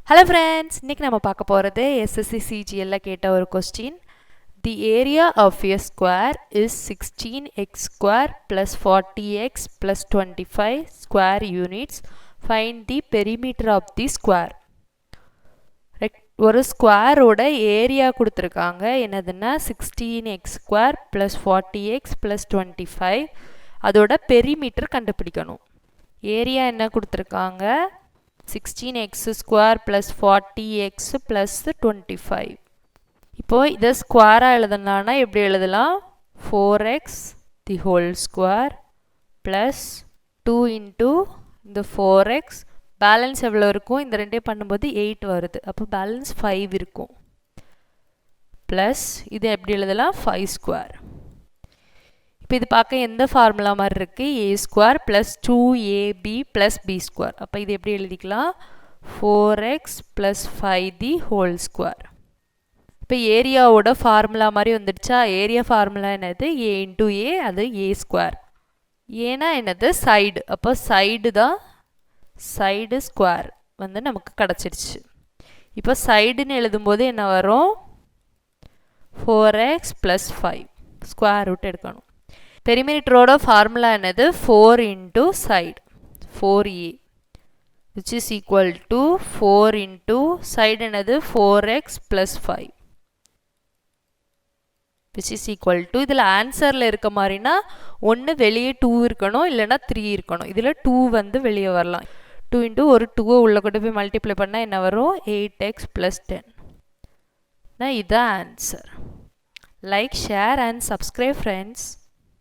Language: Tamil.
Hello friends, இன்னைக்கு நம்ம பார்க்க போறது SSC CGL ல கேட்ட ஒரு question. The area of a square is 16x square plus 40x plus 25 square units. Find the perimeter of the square. ஒரு ஸ்கொயர் ஓட ஏரியா கொடுத்திருக்காங்க. என்னதுன்னா 16x square plus 40x plus 25. அதோட பெரிமீட்டர் கண்டுபிடிக்கணும். ஏரியா என்ன கொடுத்திருக்காங்க? 16x square plus 40x plus 25. இப்போ இதை ஸ்கொயராக எழுதணும்னா எப்படி எழுதலாம்? 4x the whole square plus 2 into இந்த 4x பேலன்ஸ் எவ்வளோ இருக்கும்? இந்த ரெண்டே பண்ணும்போது 8 வருது. அப்போ பேலன்ஸ் 5 இருக்கும். ப்ளஸ் இது எப்படி எழுதலாம்? 5 ஸ்கொயர். இப்போ இது பார்க்க எந்த ஃபார்முலா மாதிரி இருக்குது? A square plus 2ab plus B square. அப்போ இது எப்படி எழுதிக்கலாம்? 4x plus 5 the whole square. இப்போ ஏரியாவோட ஃபார்முலா மாதிரி வந்துடுச்சா? ஏரியா ஃபார்முலா என்னது? ஏ இன்டூ ஏ, அது ஏ ஸ்கொயர். ஏன்னா என்னது? சைடு. அப்போ சைடு தான், சைடு ஸ்கொயர் வந்து நமக்கு கிடச்சிருச்சு. இப்போ சைடுன்னு எழுதும்போது என்ன வரும்? 4x ப்ளஸ் 5 ஸ்கொயர் ரூட் எடுக்கணும். பெரிமீட்டரோட ஃபார்முலா என்னது? 4 into side 4a which is equal to 4 into side என்னது? 4x plus 5 which is equal to, இதில் ஆன்சரில் இருக்க மாதிரினா ஒன்று வெளியே 2 இருக்கணும், இல்லைனா 3 இருக்கணும். இதில் 2 வந்து வெளியே வரலாம். 2 into ஒரு 2 உள்ள கொண்டு போய் மல்டிப்ளை பண்ணால் என்ன வரும்? 8x plus 10. இதுதான் answer. Like, share and subscribe friends.